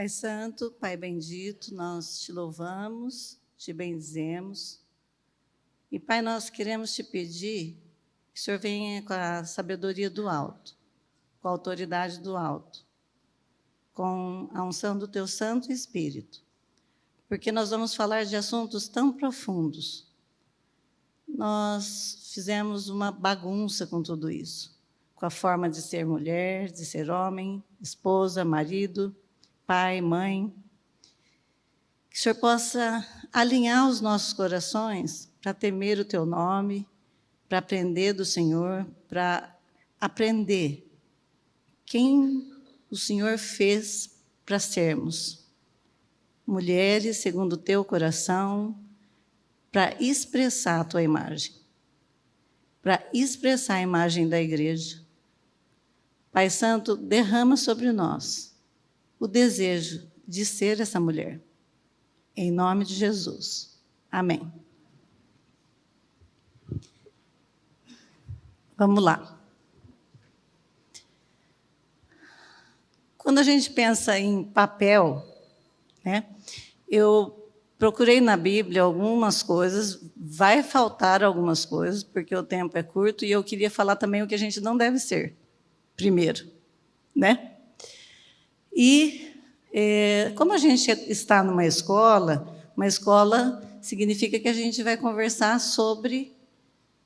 Pai Santo, Pai bendito, nós te louvamos, te bendizemos. E, Pai, nós queremos te pedir que o Senhor venha com a sabedoria do alto, com a autoridade do alto, com a unção do teu Santo Espírito, porque nós vamos falar de assuntos tão profundos. Nós fizemos uma bagunça com tudo isso, com a forma de ser mulher, de ser homem, esposa, marido, pai, mãe. Que o Senhor possa alinhar os nossos corações para temer o teu nome, para aprender do Senhor, para aprender quem o Senhor fez para sermos. Mulheres segundo o teu coração, para expressar a tua imagem, para expressar a imagem da igreja. Pai Santo, derrama sobre nós o desejo de ser essa mulher. Em nome de Jesus. Amém. Vamos lá. Quando a gente pensa em papel, né, eu procurei na Bíblia algumas coisas, vai faltar algumas coisas, porque o tempo é curto, e eu queria falar também o que a gente não deve ser, primeiro, né? E, como a gente está numa escola significa que a gente vai conversar sobre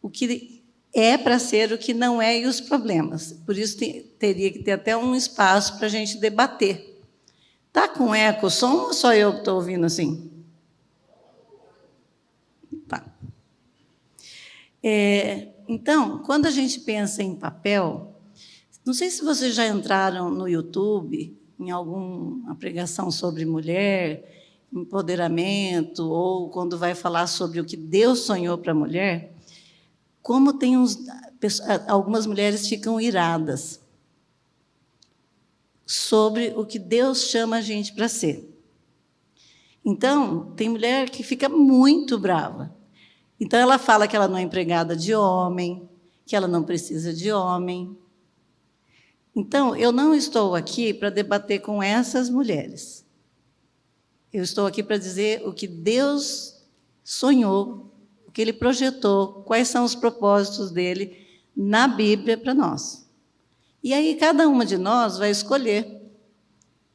o que é para ser, o que não é e os problemas. Por isso, teria que ter até um espaço para a gente debater. Está com eco o som ou só eu que estou ouvindo assim? Tá. Então, quando a gente pensa em papel, não sei se vocês já entraram no YouTube, em alguma pregação sobre mulher, empoderamento, ou quando vai falar sobre o que Deus sonhou para a mulher, como tem algumas mulheres ficam iradas sobre o que Deus chama a gente para ser. Então, tem mulher que fica muito brava. Então, ela fala que ela não é empregada de homem, que ela não precisa de homem. Então, eu não estou aqui para debater com essas mulheres. Eu estou aqui para dizer o que Deus sonhou, o que Ele projetou, quais são os propósitos dEle na Bíblia para nós. E aí, cada uma de nós vai escolher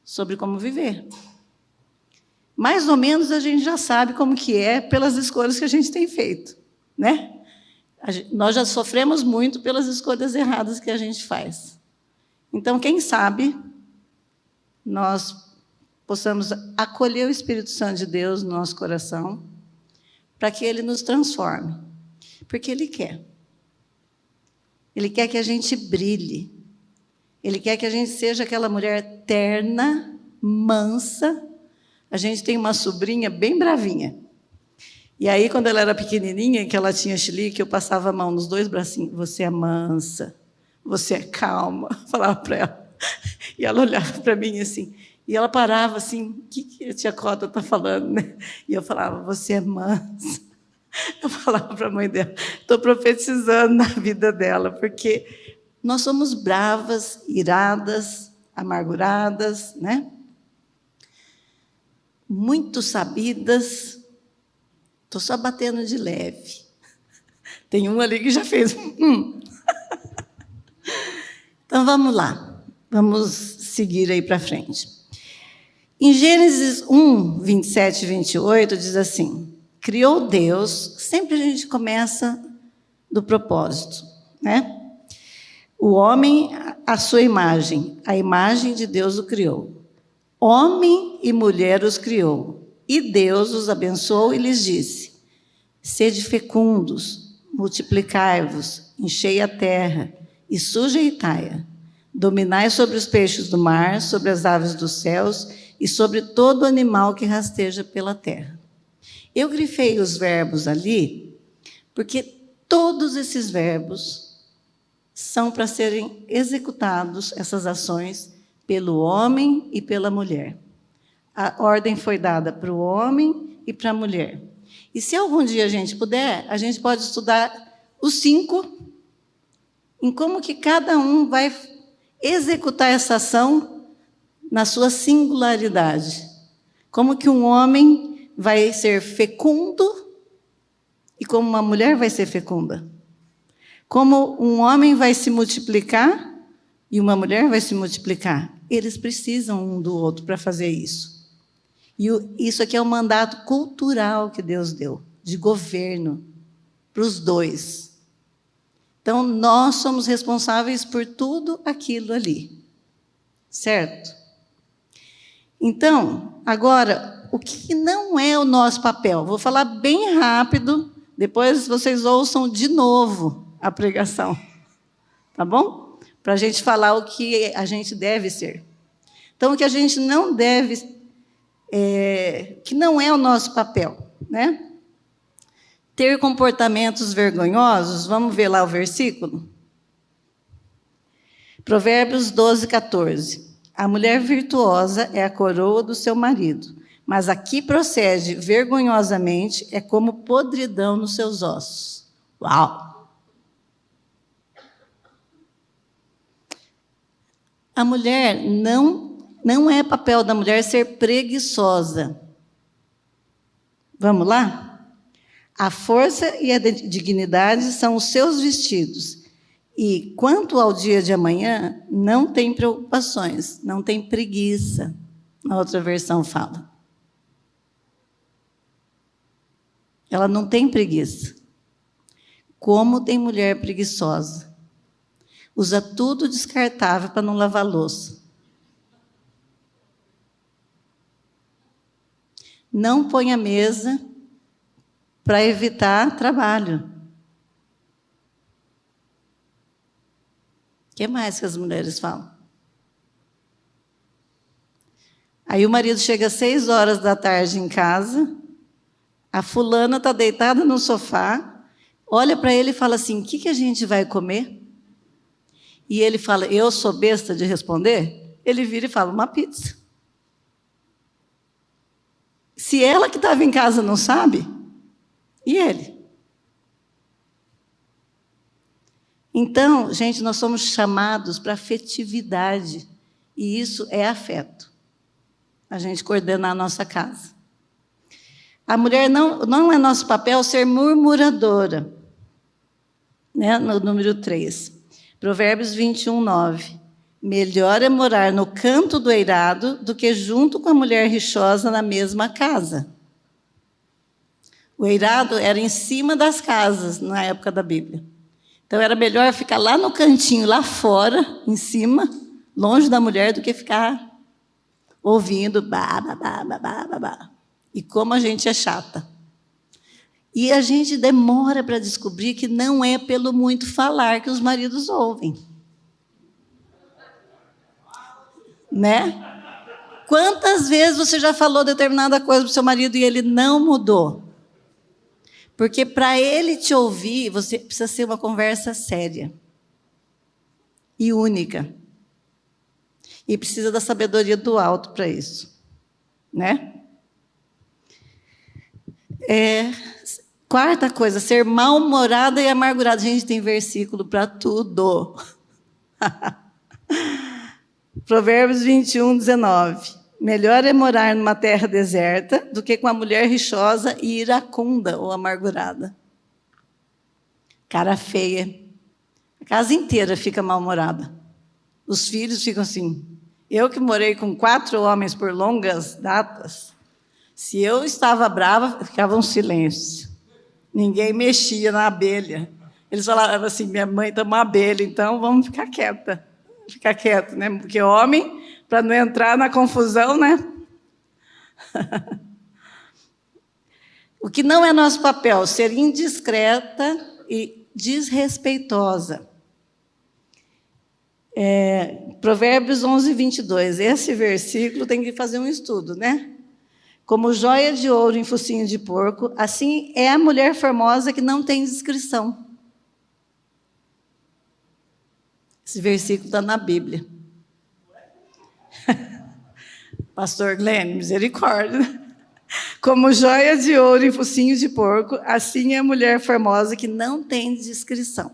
sobre como viver. Mais ou menos a gente já sabe como que é pelas escolhas que a gente tem feito, né? Nós já sofremos muito pelas escolhas erradas que a gente faz. Então, quem sabe, nós possamos acolher o Espírito Santo de Deus no nosso coração, para que Ele nos transforme, porque Ele quer. Ele quer que a gente brilhe. Ele quer que a gente seja aquela mulher terna, mansa. A gente tem uma sobrinha bem bravinha. E aí, quando ela era pequenininha, que ela tinha chilique, eu passava a mão nos dois bracinhos. Você é mansa, você é calma. Falava para ela. E ela olhava para mim assim. E ela parava assim, o que a tia Cota está falando, né? E eu falava, você é mansa. Eu falava para a mãe dela, estou profetizando na vida dela, porque nós somos bravas, iradas, amarguradas, né? Muito sabidas. Estou só batendo de leve. Tem um ali que já fez. Então, vamos lá. Vamos seguir aí para frente. Em Gênesis 1, 27 e 28, diz assim, criou Deus, sempre a gente começa do propósito, né? O homem, a sua imagem, a imagem de Deus o criou. Homem e mulher os criou. E Deus os abençoou e lhes disse, sede fecundos, multiplicai-vos, enchei a terra e sujeitai-a. Dominai sobre os peixes do mar, sobre as aves dos céus e sobre todo animal que rasteja pela terra. Eu grifei os verbos ali, porque todos esses verbos são para serem executados, essas ações, pelo homem e pela mulher. A ordem foi dada para o homem e para a mulher. E se algum dia a gente puder, a gente pode estudar os 5, em como que cada um vai executar essa ação na sua singularidade. Como que um homem vai ser fecundo e como uma mulher vai ser fecunda. Como um homem vai se multiplicar e uma mulher vai se multiplicar. Eles precisam um do outro para fazer isso. E isso aqui é um mandato cultural que Deus deu, de governo, para os dois. Então, nós somos responsáveis por tudo aquilo ali. Certo? Então, agora, o que não é o nosso papel? Vou falar bem rápido, depois vocês ouçam de novo a pregação. Tá bom? Para a gente falar o que a gente deve ser. Então, o que a gente não deve, que não é o nosso papel, né? Ter comportamentos vergonhosos, vamos ver lá o versículo? Provérbios 12, 14. A mulher virtuosa é a coroa do seu marido, mas a que procede vergonhosamente é como podridão nos seus ossos. Uau! A mulher não é papel da mulher ser preguiçosa. Vamos lá? A força e a dignidade são os seus vestidos. E, quanto ao dia de amanhã, não tem preocupações, não tem preguiça. Na outra versão fala. Ela não tem preguiça. Como tem mulher preguiçosa. Usa tudo descartável para não lavar louça. Não põe a mesa para evitar trabalho. O que mais que as mulheres falam? Aí o marido chega às 6 horas da tarde em casa, a fulana está deitada no sofá, olha para ele e fala assim, o que a gente vai comer? E ele fala, eu sou besta de responder? Ele vira e fala, uma pizza. Se ela que estava em casa não sabe, e ele? Então, gente, nós somos chamados para afetividade, e isso é afeto. A gente coordenar a nossa casa. A mulher não é nosso papel ser murmuradora, né? No número 3. Provérbios 21, 9. Melhor é morar no canto do eirado do que junto com a mulher rixosa na mesma casa. O eirado era em cima das casas, na época da Bíblia. Então, era melhor ficar lá no cantinho, lá fora, em cima, longe da mulher, do que ficar ouvindo bah, bah, bah, bah, bah, bah. E como a gente é chata. E a gente demora para descobrir que não é pelo muito falar que os maridos ouvem. Né? Quantas vezes você já falou determinada coisa para o seu marido e ele não mudou? Porque para ele te ouvir, você precisa ser uma conversa séria e única. E precisa da sabedoria do alto para isso. Né? Quarta coisa, ser mal-humorada e amargurada. Gente, tem versículo para tudo. Provérbios 21, 19. Melhor é morar numa terra deserta do que com a mulher rixosa e iracunda ou amargurada. Cara feia. A casa inteira fica mal-humorada. Os filhos ficam assim. Eu que morei com 4 homens por longas datas, se eu estava brava, ficava um silêncio. Ninguém mexia na abelha. Eles falavam assim, minha mãe está uma abelha, então vamos ficar quieta. Ficar quieto, né? Porque homem, para não entrar na confusão, né? O que não é nosso papel, ser indiscreta e desrespeitosa. Provérbios 11, 22. Esse versículo tem que fazer um estudo, né? Como joia de ouro em focinho de porco, assim é a mulher formosa que não tem discrição. Esse versículo está na Bíblia. Pastor Glenn, misericórdia. Como joia de ouro em focinho de porco, assim é a mulher formosa que não tem discrição.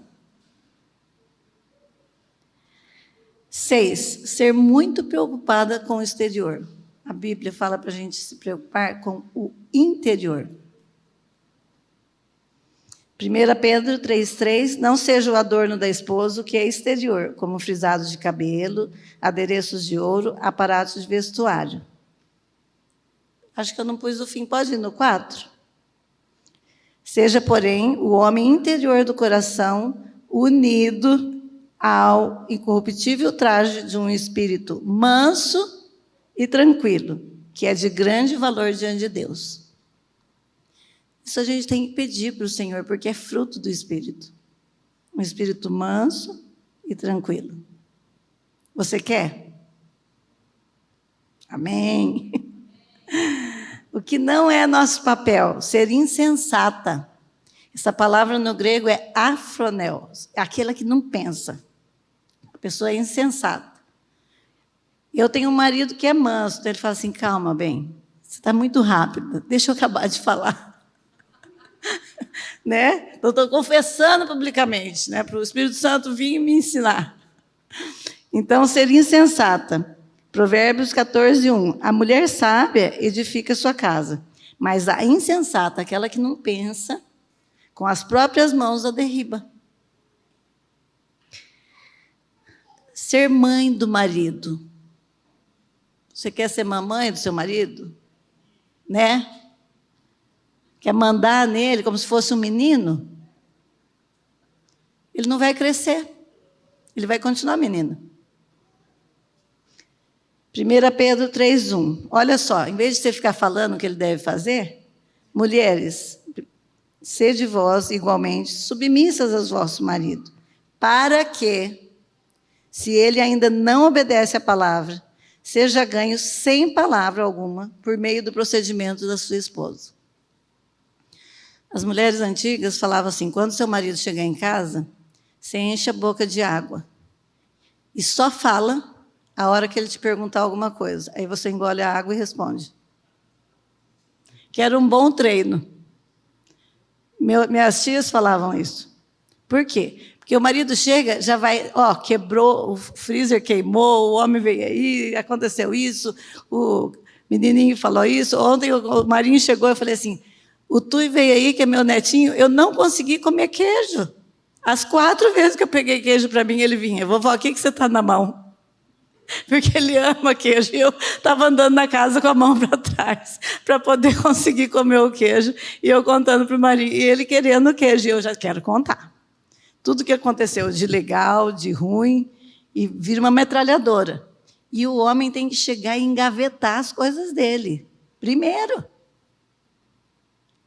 6, ser muito preocupada com o exterior. A Bíblia fala para a gente se preocupar com o interior. 1 Pedro 3,3, não seja o adorno da esposa o que é exterior, como frisados de cabelo, adereços de ouro, aparatos de vestuário. Acho que eu não pus o fim, pode ir no 4? Seja, porém, o homem interior do coração unido ao incorruptível traje de um espírito manso e tranquilo, que é de grande valor diante de Deus. Isso a gente tem que pedir para o Senhor, porque é fruto do Espírito. Um espírito manso e tranquilo. Você quer? Amém. O que não é nosso papel? Ser insensata. Essa palavra no grego é afronel, aquela que não pensa. A pessoa é insensata. Eu tenho um marido que é manso, então ele fala assim, calma, bem, você está muito rápida, deixa eu acabar de falar. Né? Então, estou confessando publicamente, né, para o Espírito Santo vir me ensinar. Então, ser insensata. Provérbios 14:1. A mulher sábia edifica sua casa, mas a insensata, aquela que não pensa, com as próprias mãos a derriba. Ser mãe do marido. Você quer ser mamãe do seu marido? Né? Quer mandar nele como se fosse um menino? Ele não vai crescer. Ele vai continuar menino. 1 Pedro 3:1. Olha só, em vez de você ficar falando o que ele deve fazer, mulheres, sede vós igualmente submissas aos vossos maridos, para que, se ele ainda não obedece à palavra, seja ganho sem palavra alguma por meio do procedimento da sua esposa. As mulheres antigas falavam assim, quando seu marido chegar em casa, você enche a boca de água e só fala a hora que ele te perguntar alguma coisa. Aí você engole a água e responde. Que era um bom treino. Minhas tias falavam isso. Por quê? Porque o marido chega, já vai, quebrou, o freezer queimou, o homem veio aí, aconteceu isso, o menininho falou isso. Ontem o Marinho chegou, eu falei assim, o Tui veio aí, que é meu netinho, eu não consegui comer queijo. As 4 vezes que eu peguei queijo para mim, ele vinha, vovó, o que você está na mão? Porque ele ama queijo. E eu estava andando na casa com a mão para trás, para poder conseguir comer o queijo. E eu contando para o marido, e ele querendo queijo. E eu já quero contar. Tudo que aconteceu de legal, de ruim, e vira uma metralhadora. E o homem tem que chegar e engavetar as coisas dele. Primeiro.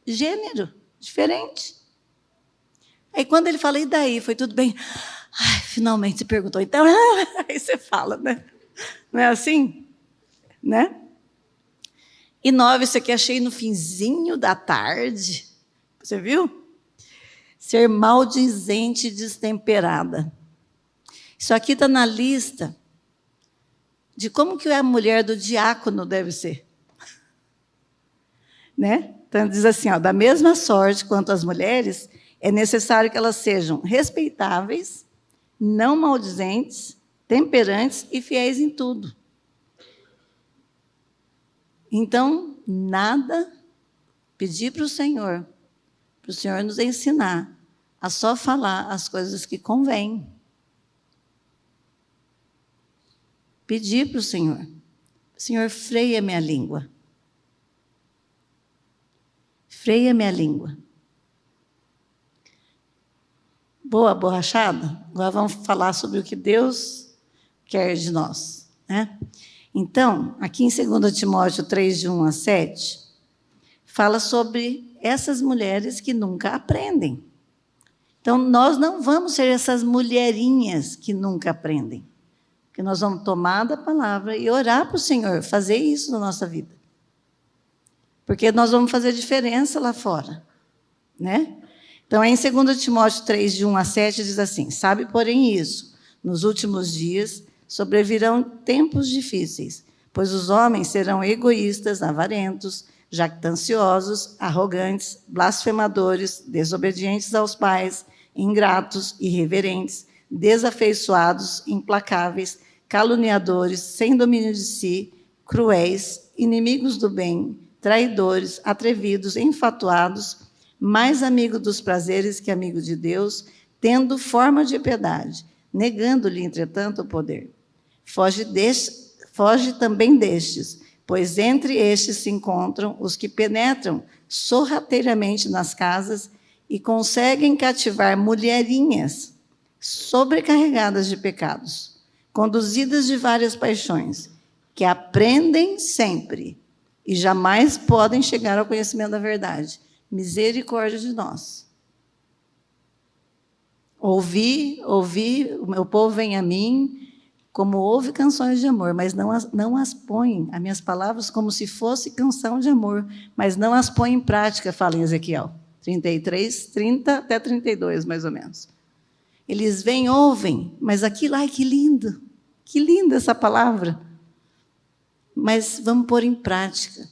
Gênero, diferente. Aí quando ele fala, e daí? Foi tudo bem? Ai, finalmente você perguntou. Então, aí você fala, né? Não é assim? Né? E 9, isso aqui achei no finzinho da tarde. Você viu? Ser maldizente e destemperada. Isso aqui está na lista de como que a mulher do diácono deve ser. Né? Então, diz assim, da mesma sorte quanto as mulheres, é necessário que elas sejam respeitáveis, não maldizentes, temperantes e fiéis em tudo. Então, nada, pedir para o Senhor nos ensinar a só falar as coisas que convêm. Pedir para o Senhor, freia minha língua. Freia minha língua. Boa borrachada? Agora vamos falar sobre o que Deus quer de nós. Né? Então, aqui em 2 Timóteo 3, de 1 a 7, fala sobre essas mulheres que nunca aprendem. Então, nós não vamos ser essas mulherinhas que nunca aprendem. Porque nós vamos tomar da palavra e orar para o Senhor, fazer isso na nossa vida. Porque nós vamos fazer diferença lá fora. Né? Então, em 2 Timóteo 3, de 1 a 7, diz assim, sabe, porém, isso, nos últimos dias sobrevirão tempos difíceis, pois os homens serão egoístas, avarentos, jactanciosos, arrogantes, blasfemadores, desobedientes aos pais, ingratos, irreverentes, desafeiçoados, implacáveis, caluniadores, sem domínio de si, cruéis, inimigos do bem, traidores, atrevidos, enfatuados, mais amigo dos prazeres que amigo de Deus, tendo forma de piedade, negando-lhe, entretanto, o poder. Foge também destes, pois entre estes se encontram os que penetram sorrateiramente nas casas e conseguem cativar mulherinhas sobrecarregadas de pecados, conduzidas de várias paixões, que aprendem sempre e jamais podem chegar ao conhecimento da verdade. Misericórdia de nós. Ouvi, o meu povo vem a mim, como ouve canções de amor, mas não as põe, as minhas palavras, como se fosse canção de amor, mas não as põe em prática, fala em Ezequiel 33, 30 até 32, mais ou menos. Eles vêm, ouvem, mas aquilo, ai, que linda essa palavra. Mas vamos pôr em prática.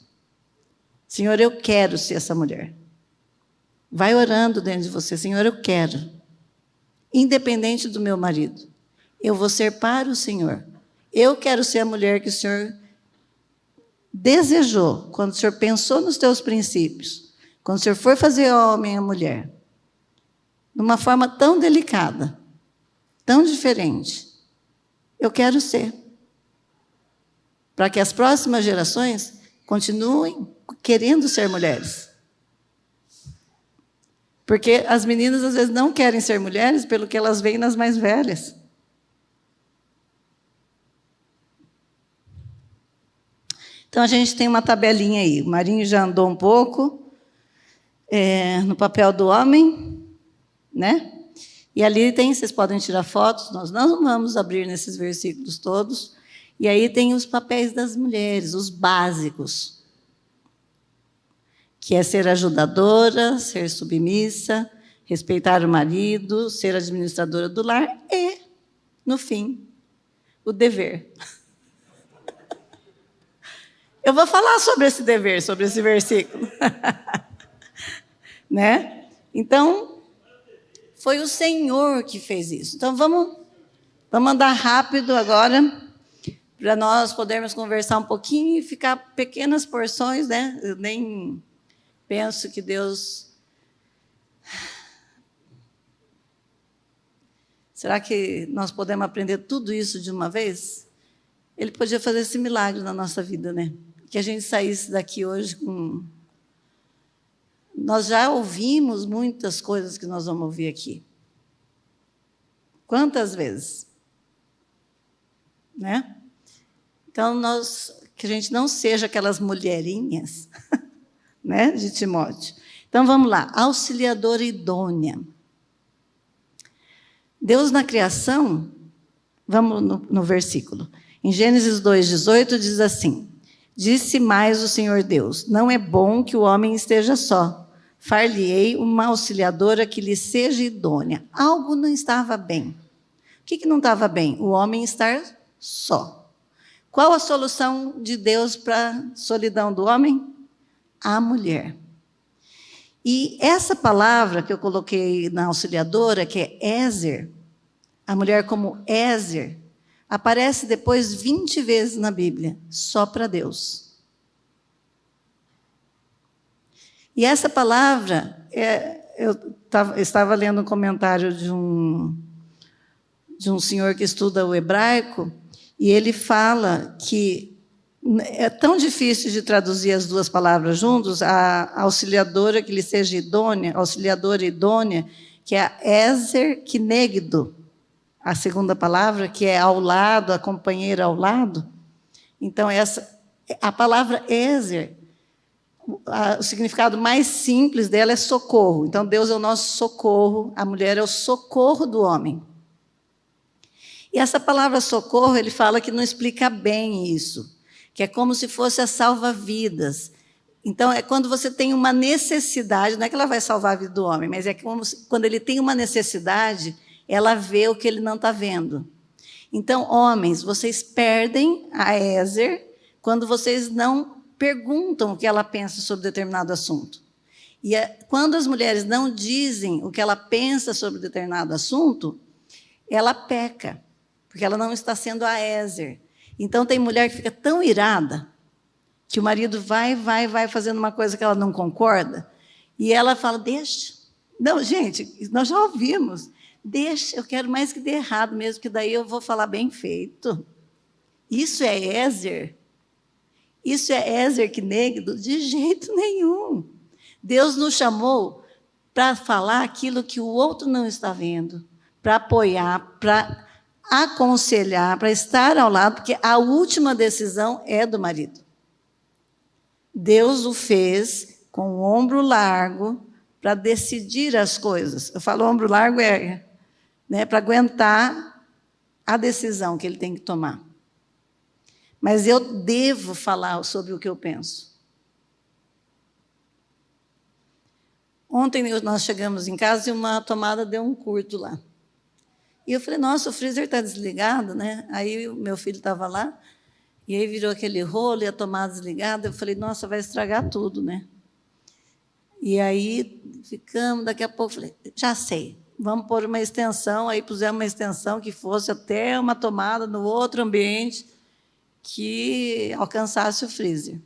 Senhor, eu quero ser essa mulher. Vai orando dentro de você, Senhor, eu quero. Independente do meu marido, eu vou ser para o Senhor. Eu quero ser a mulher que o Senhor desejou, quando o Senhor pensou nos teus princípios, quando o Senhor for fazer homem e mulher, de uma forma tão delicada, tão diferente. Eu quero ser. Para que as próximas gerações continuem querendo ser mulheres. Porque as meninas, às vezes, não querem ser mulheres pelo que elas veem nas mais velhas. Então, a gente tem uma tabelinha aí. O Marinho já andou um pouco no papel do homem, né? E ali tem, vocês podem tirar fotos, nós não vamos abrir nesses versículos todos. E aí tem os papéis das mulheres, os básicos, que é ser ajudadora, ser submissa, respeitar o marido, ser administradora do lar e, no fim, o dever. Eu vou falar sobre esse dever, sobre esse versículo. Né? Então, foi o Senhor que fez isso. Então, vamos andar rápido agora, para nós podermos conversar um pouquinho e ficar pequenas porções, né? Eu nem penso que Deus... Será que nós podemos aprender tudo isso de uma vez? Ele podia fazer esse milagre na nossa vida, né? Que a gente saísse daqui hoje com... Nós já ouvimos muitas coisas que nós vamos ouvir aqui. Quantas vezes? Né? Então, que a gente não seja aquelas mulherinhas, né, de Timóteo. Então, vamos lá. Auxiliadora idônea. Deus na criação, vamos no versículo. Em Gênesis 2:18 diz assim: disse mais o Senhor Deus, não é bom que o homem esteja só. Far-lhe-ei uma auxiliadora que lhe seja idônea. Algo não estava bem. O que não estava bem? O homem estar só. Qual a solução de Deus para a solidão do homem? A mulher. E essa palavra que eu coloquei na auxiliadora, que é Ézer, a mulher como Ézer, aparece depois 20 vezes na Bíblia, só para Deus. E essa palavra, eu estava lendo um comentário de um senhor que estuda o hebraico, e ele fala que é tão difícil de traduzir as duas palavras juntos, a auxiliadora que lhe seja idônea, auxiliadora idônea, que é a Ézer Kinegdo, a segunda palavra, que é ao lado, a companheira ao lado. Então, a palavra Ézer, o significado mais simples dela é socorro. Então, Deus é o nosso socorro, a mulher é o socorro do homem. E essa palavra socorro, ele fala que não explica bem isso, que é como se fosse a salva-vidas. Então, é quando você tem uma necessidade, não é que ela vai salvar a vida do homem, mas é como quando ele tem uma necessidade, ela vê o que ele não está vendo. Então, homens, vocês perdem a Ézer quando vocês não perguntam o que ela pensa sobre determinado assunto. E quando as mulheres não dizem o que ela pensa sobre determinado assunto, ela peca. porque ela não está sendo a Ézer. Então, tem mulher que fica tão irada que o marido vai fazendo uma coisa que ela não concorda, e ela fala, deixa. Não, gente, nós já ouvimos. Deixa, eu quero mais que dê errado mesmo, que daí eu vou falar bem feito. Isso é Ézer? Isso é Ézer que nega? De jeito nenhum. Deus nos chamou para falar aquilo que o outro não está vendo, para apoiar, para aconselhar, para estar ao lado, porque a última decisão é do marido. Deus o fez com o ombro largo para decidir as coisas. Eu falo ombro largo para aguentar a decisão que ele tem que tomar. Mas eu devo falar sobre o que eu penso. Ontem nós chegamos em casa e uma tomada deu um curto lá. E eu falei, nossa, o freezer está desligado, né? Aí o meu filho estava lá, e aí virou aquele rolo e a tomada desligada. Eu falei, nossa, vai estragar tudo, né? E aí ficamos, daqui a pouco, falei, já sei, vamos pôr uma extensão. Aí pusemos uma extensão que fosse até uma tomada no outro ambiente que alcançasse o freezer.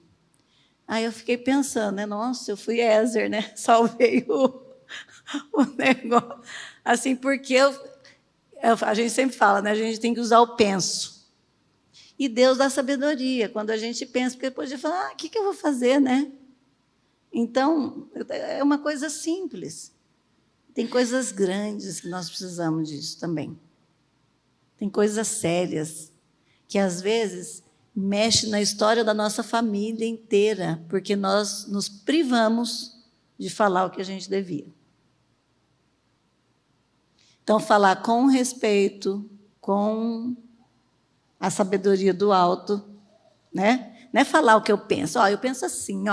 Aí eu fiquei pensando, né? Nossa, eu fui Ézer, né? Salvei o negócio. Assim, porque a gente sempre fala, né? A gente tem que usar o penso. E Deus dá sabedoria quando a gente pensa, porque depois de falar, o que eu vou fazer, né? Então, é uma coisa simples. Tem coisas grandes que nós precisamos disso também. Tem coisas sérias que, às vezes, mexe na história da nossa família inteira, porque nós nos privamos de falar o que a gente devia. Então, falar com respeito, com a sabedoria do alto, né? Não é falar o que eu penso. Eu penso assim,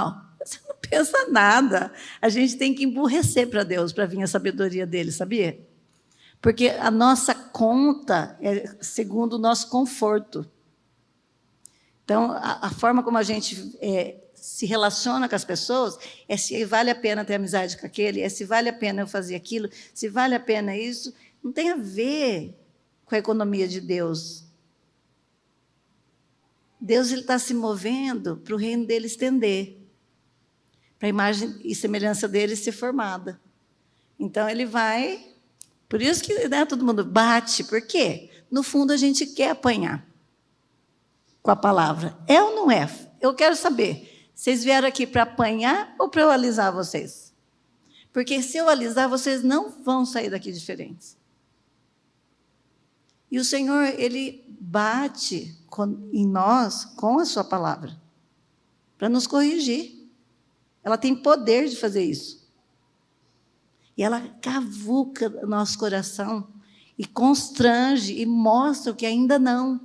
Você não pensa nada. A gente tem que emburrecer para Deus, para vir a sabedoria dele, sabia? Porque a nossa conta é segundo o nosso conforto. Então, a forma como a gente se relaciona com as pessoas é se vale a pena ter amizade com aquele, é se vale a pena eu fazer aquilo, se vale a pena isso. Não tem a ver com a economia de Deus. Deus está se movendo para o reino dele estender, para a imagem e semelhança dele ser formada. Então, ele vai... Por isso que todo mundo bate. Por quê? No fundo, a gente quer apanhar com a palavra. É ou não é? Eu quero saber, vocês vieram aqui para apanhar ou para eu alisar vocês? Porque se eu alisar, vocês não vão sair daqui diferentes. E o Senhor, Ele bate em nós com a sua palavra, para nos corrigir. Ela tem poder de fazer isso. E ela cavuca o nosso coração e constrange e mostra o que ainda não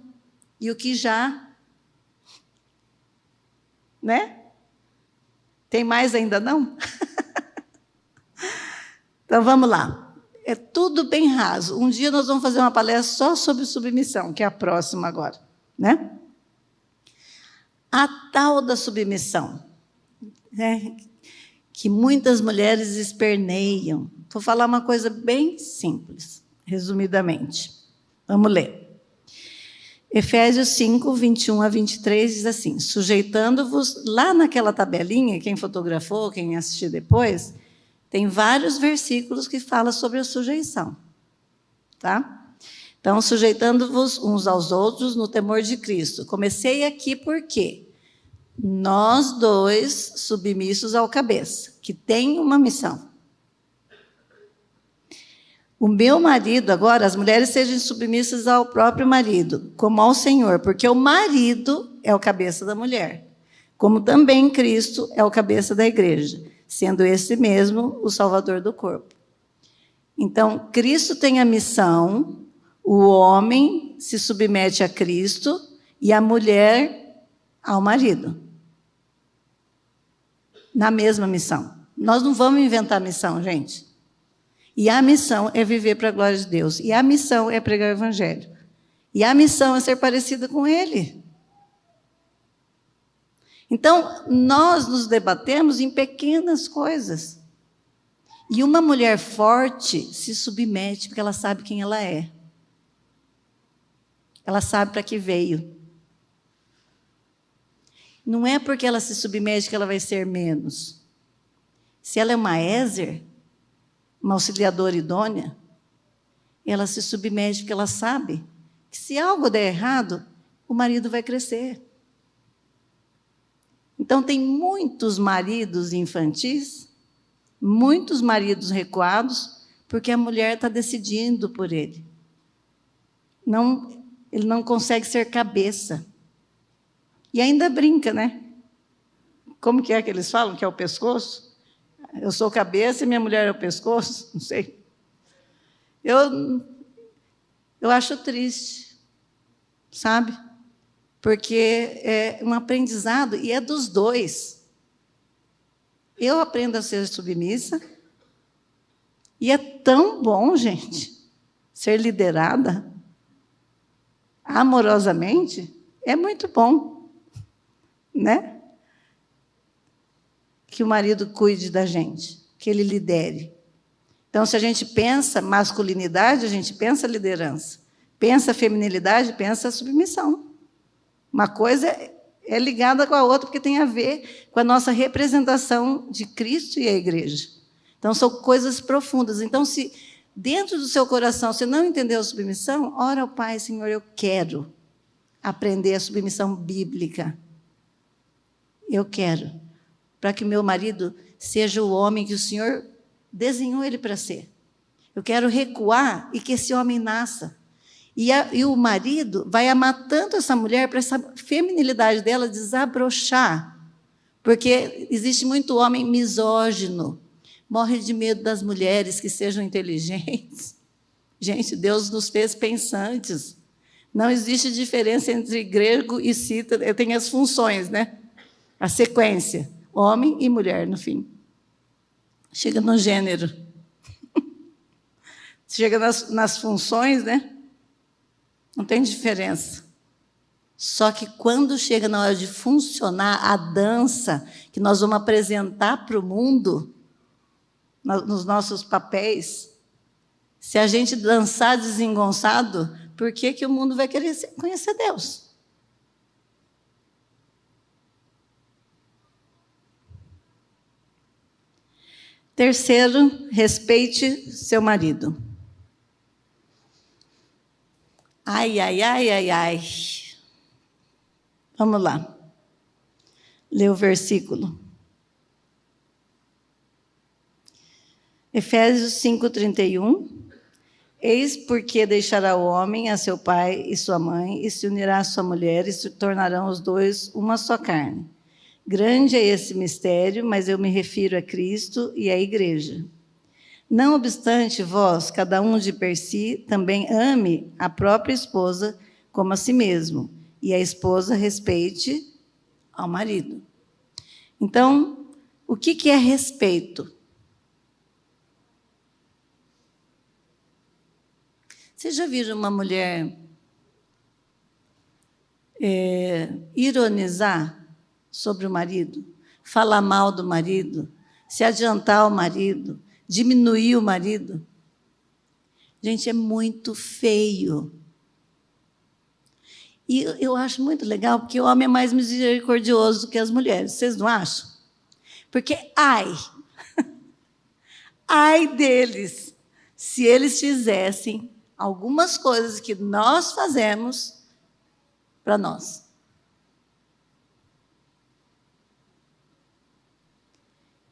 e o que já. Né? Tem mais ainda não? Então, vamos lá. É tudo bem raso. Um dia nós vamos fazer uma palestra só sobre submissão, que é a próxima agora. Né? A tal da submissão, né? Que muitas mulheres esperneiam. Vou falar uma coisa bem simples, resumidamente. Vamos ler. Efésios 5, 21 a 23 diz assim, sujeitando-vos, lá naquela tabelinha, quem fotografou, quem assistiu depois, tem vários versículos que falam sobre a sujeição. Tá? Então, sujeitando-vos uns aos outros no temor de Cristo. Comecei aqui por quê? Nós dois submissos ao cabeça, que tem uma missão. O meu marido, agora, as mulheres sejam submissas ao próprio marido, como ao Senhor, porque o marido é o cabeça da mulher, como também Cristo é o cabeça da igreja, sendo esse mesmo o Salvador do corpo. Então, Cristo tem a missão, o homem se submete a Cristo e a mulher ao marido. Na mesma missão. Nós não vamos inventar missão, gente. E a missão é viver para a glória de Deus. E a missão é pregar o evangelho. E a missão é ser parecida com Ele. Então, nós nos debatemos em pequenas coisas. E uma mulher forte se submete porque ela sabe quem ela é. Ela sabe para que veio. Não é porque ela se submete que ela vai ser menos. Se ela é uma Ézer, uma auxiliadora idônea, ela se submete porque ela sabe que se algo der errado, o marido vai crescer. Então, tem muitos maridos infantis, muitos maridos recuados, porque a mulher está decidindo por ele. Não, ele não consegue ser cabeça. E ainda brinca, né? Como que é que eles falam que é o pescoço? Eu sou cabeça e minha mulher é o pescoço? Não sei. Eu acho triste, sabe? Porque é um aprendizado e é dos dois. Eu aprendo a ser submissa e é tão bom, gente, ser liderada amorosamente. É muito bom, né? Que o marido cuide da gente, que ele lidere. Então, se a gente pensa masculinidade, a gente pensa liderança. Pensa feminilidade, pensa submissão. Uma coisa é ligada com a outra, porque tem a ver com a nossa representação de Cristo e a igreja. Então, são coisas profundas. Então, se dentro do seu coração você não entendeu a submissão, ora ao Pai, Senhor, eu quero aprender a submissão bíblica. Eu quero, para que meu marido seja o homem que o Senhor desenhou ele para ser. Eu quero recuar e que esse homem nasça. E o marido vai amar tanto essa mulher para essa feminilidade dela desabrochar. Porque existe muito homem misógino, morre de medo das mulheres que sejam inteligentes. Gente, Deus nos fez pensantes. Não existe diferença entre grego e cítara. Tem as funções, né? A sequência. Homem e mulher, no fim. Chega no gênero. Chega nas funções, né? Não tem diferença. Só que quando chega na hora de funcionar a dança, que nós vamos apresentar para o mundo, nos nossos papéis, se a gente dançar desengonçado, por que o mundo vai querer conhecer Deus? Terceiro, respeite seu marido. Ai, ai, ai, ai, ai. Vamos lá. Lê o versículo. Efésios 5:31. Eis porque deixará o homem a seu pai e sua mãe, e se unirá à sua mulher, e se tornarão os dois uma só carne. Grande é esse mistério, mas eu me refiro a Cristo e à igreja. Não obstante, vós, cada um de per si, também ame a própria esposa como a si mesmo, e a esposa respeite ao marido. Então, o que é respeito? Vocês já viram uma mulher ironizar sobre o marido? Falar mal do marido? Se adiantar ao marido? Diminuir o marido? Gente, é muito feio. E eu acho muito legal, porque o homem é mais misericordioso do que as mulheres. Vocês não acham? Porque, ai deles, se eles fizessem algumas coisas que nós fazemos para nós.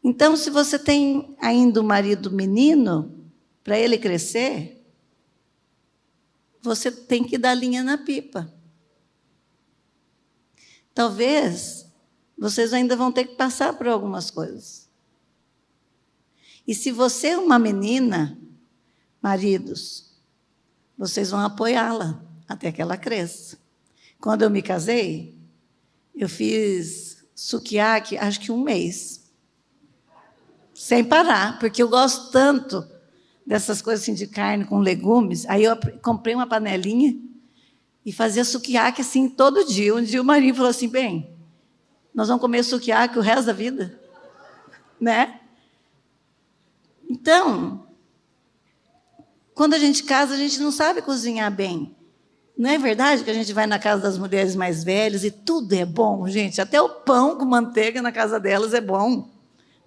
Então, se você tem ainda um marido menino, para ele crescer, você tem que dar linha na pipa. Talvez vocês ainda vão ter que passar por algumas coisas. E se você é uma menina, maridos, vocês vão apoiá-la até que ela cresça. Quando eu me casei, eu fiz sukiyaki, acho que 1 mês. Sem parar, porque eu gosto tanto dessas coisas assim de carne com legumes. Aí eu comprei uma panelinha e fazia sukiyaki assim todo dia. Um dia o marido falou assim, bem, nós vamos comer sukiyaki o resto da vida? Né? Então, quando a gente casa, a gente não sabe cozinhar bem. Não é verdade que a gente vai na casa das mulheres mais velhas e tudo é bom, gente? Até o pão com manteiga na casa delas é bom,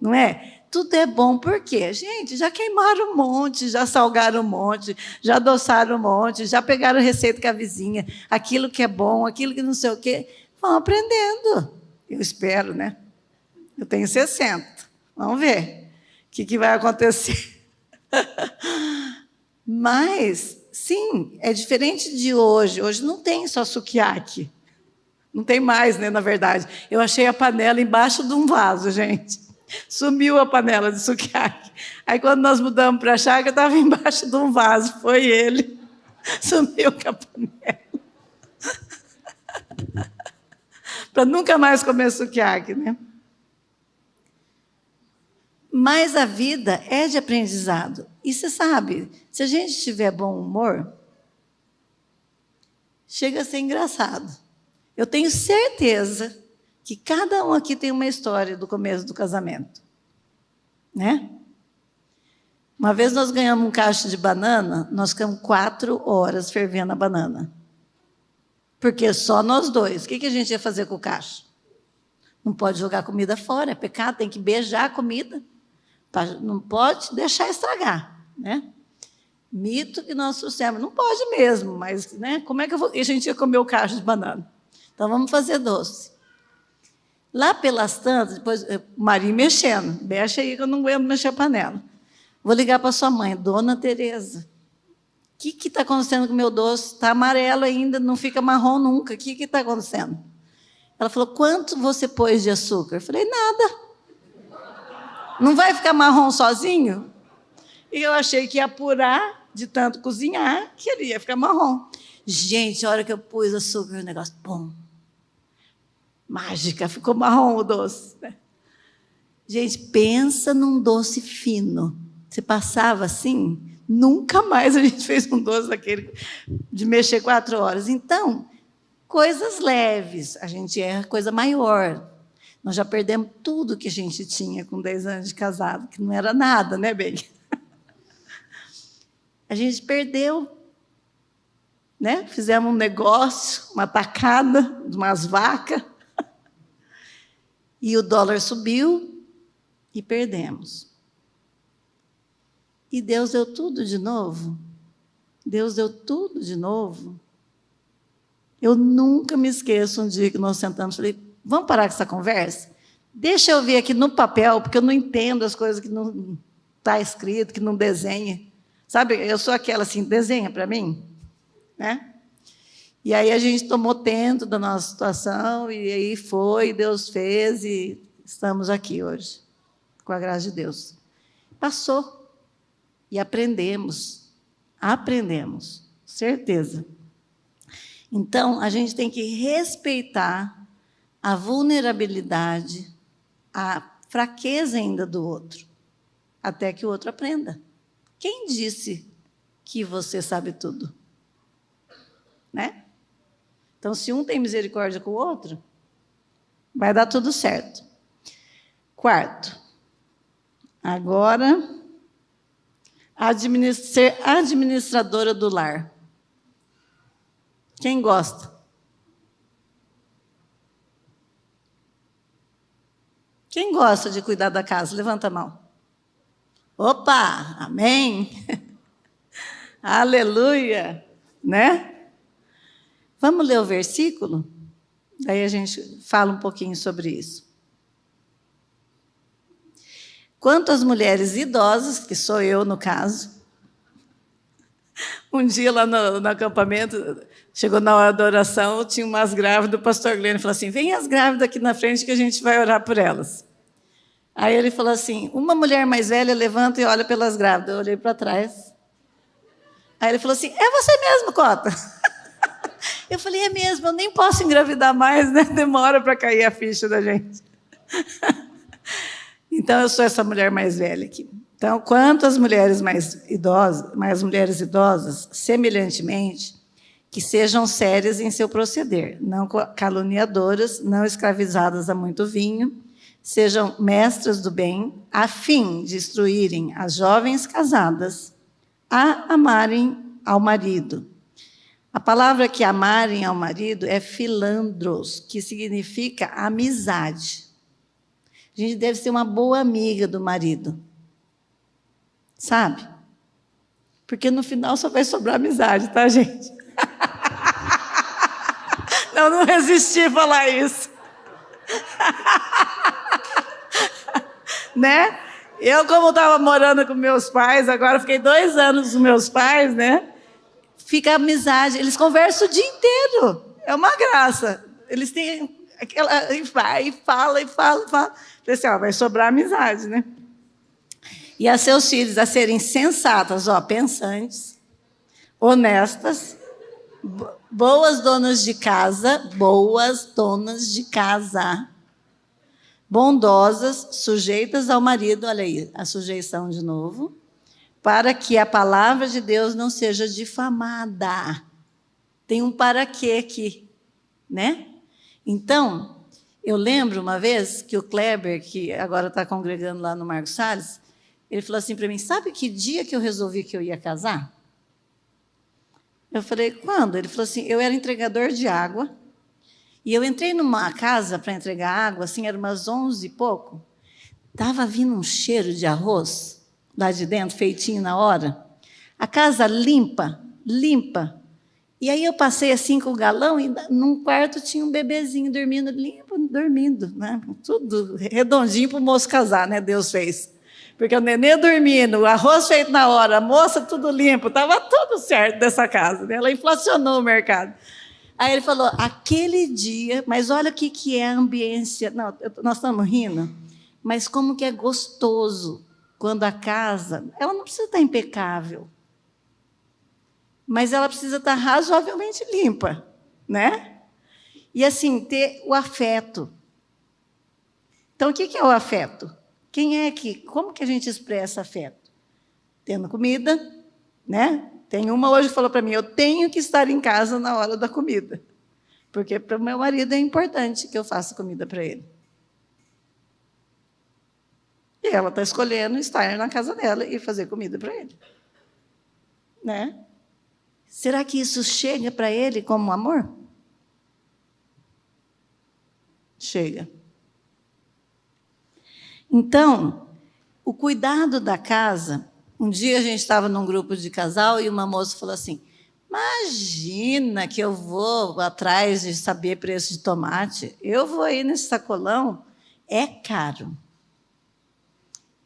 não é? Tudo é bom, por quê? Gente, já queimaram um monte, já salgaram um monte, já adoçaram um monte, já pegaram receita com a vizinha, aquilo que é bom, aquilo que não sei o quê, vão aprendendo. Eu espero, né? Eu tenho 60. Vamos ver o que vai acontecer. Mas, sim, é diferente de hoje. Hoje não tem só sukiyaki. Não tem mais, né, na verdade. Eu achei a panela embaixo de um vaso, gente. Sumiu a panela de sukiyaki. Aí, quando nós mudamos para a chácara, estava embaixo de um vaso. Foi ele. Sumiu com a panela. Para nunca mais comer sukiyaki, né? Mas a vida é de aprendizado. E você sabe, se a gente tiver bom humor, chega a ser engraçado. Eu tenho certeza que cada um aqui tem uma história do começo do casamento. Né? Uma vez nós ganhamos um cacho de banana, nós ficamos 4 horas fervendo a banana. Porque só nós dois. O que a gente ia fazer com o cacho? Não pode jogar comida fora, é pecado, tem que beijar a comida. Não pode deixar estragar, né? Mito que nós trouxemos. Não pode mesmo, mas né, como é que a gente ia comer o cacho de banana? Então, vamos fazer doce. Lá pelas tantas, depois, o Marinho mexendo. Mexe aí que eu não aguento mexer a panela. Vou ligar para sua mãe, Dona Tereza. O que está acontecendo com o meu doce? Está amarelo ainda, não fica marrom nunca. O que está acontecendo? Ela falou, quanto você pôs de açúcar? Eu falei, nada. Não vai ficar marrom sozinho? E eu achei que ia apurar de tanto cozinhar, que ele ia ficar marrom. Gente, a hora que eu pus açúcar, o negócio, pum, mágica, ficou marrom o doce. Gente, pensa num doce fino. Você passava assim, nunca mais a gente fez um doce daquele de mexer 4 horas. Então, coisas leves, a gente erra coisa maior. Nós já perdemos tudo que a gente tinha com 10 anos de casado, que não era nada, né, bem? A gente perdeu, né? Fizemos um negócio, uma tacada de umas vacas, e o dólar subiu e perdemos. E Deus deu tudo de novo. Deus deu tudo de novo. Eu nunca me esqueço um dia que nós sentamos e falei, vamos parar com essa conversa? Deixa eu ver aqui no papel, porque eu não entendo as coisas que não está escrito, que não desenha. Sabe, eu sou aquela assim, desenha para mim. Né? E aí a gente tomou tento da nossa situação, e aí foi, Deus fez, e estamos aqui hoje, com a graça de Deus. Passou. E aprendemos, certeza. Então, a gente tem que respeitar a vulnerabilidade, a fraqueza ainda do outro, até que o outro aprenda. Quem disse que você sabe tudo? Né? Então, se um tem misericórdia com o outro, vai dar tudo certo. 4. Agora, ser administradora do lar. Quem gosta? Quem gosta de cuidar da casa? Levanta a mão. Opa, amém. Aleluia, né? Vamos ler o versículo? Daí a gente fala um pouquinho sobre isso. Quanto às mulheres idosas, que sou eu no caso, um dia lá no acampamento, chegou na hora da oração, tinha umas grávidas, o pastor Glênio falou assim, vem as grávidas aqui na frente que a gente vai orar por elas. Aí ele falou assim, uma mulher mais velha levanta e olha pelas grávidas. Eu olhei para trás. Aí ele falou assim, é você mesmo, Cota? Eu falei, é mesmo, eu nem posso engravidar mais, né? Demora para cair a ficha da gente. Então, eu sou essa mulher mais velha aqui. Então, quanto às mulheres mais mulheres idosas, semelhantemente, que sejam sérias em seu proceder, não caluniadoras, não escravizadas a muito vinho, sejam mestras do bem, a fim de instruírem as jovens casadas a amarem ao marido, A palavra que amarem ao marido é philandros, que significa amizade. A gente deve ser uma boa amiga do marido. Sabe? Porque no final só vai sobrar amizade, tá, gente? Não resisti a falar isso. Né? Eu, como estava morando com meus pais, agora fiquei 2 anos com meus pais, né? Fica amizade, eles conversam o dia inteiro. É uma graça. Eles têm aquela. E vai, e fala. Falei assim, ó, vai sobrar amizade, né? E a seus filhos a serem sensatas, ó, pensantes, honestas, boas donas de casa, bondosas, sujeitas ao marido, olha aí, a sujeição de novo, para que a palavra de Deus não seja difamada. Tem um para quê aqui, né? Então, eu lembro uma vez que o Kleber, que agora está congregando lá no Marcos Salles, ele falou assim para mim, sabe que dia que eu resolvi que eu ia casar? Eu falei, quando? Ele falou assim, eu era entregador de água, e eu entrei numa casa para entregar água, assim, era umas 11 e pouco, estava vindo um cheiro de arroz lá de dentro, feitinho na hora, a casa limpa, e aí eu passei assim com o galão, e num quarto tinha um bebezinho dormindo, limpo, dormindo, né? Tudo redondinho para o moço casar, né? Deus fez. Porque o nenê dormindo, o arroz feito na hora, a moça tudo limpo, estava tudo certo dessa casa. Né? Ela inflacionou o mercado. Aí ele falou, aquele dia, mas olha o que é a ambiência. Não, nós estamos rindo, mas como que é gostoso quando a casa, ela não precisa estar impecável, mas ela precisa estar razoavelmente limpa, né? E assim, ter o afeto. Então, o que é o afeto? Como que a gente expressa afeto? Tendo comida, né? Tem uma hoje que falou para mim, eu tenho que estar em casa na hora da comida, porque para o meu marido é importante que eu faça comida para ele. E ela está escolhendo estar na casa dela e fazer comida para ele. Né? Será que isso chega para ele como amor? Chega. Então, o cuidado da casa. Um dia a gente estava num grupo de casal e uma moça falou assim, imagina que eu vou atrás de saber preço de tomate, eu vou aí nesse sacolão, é caro.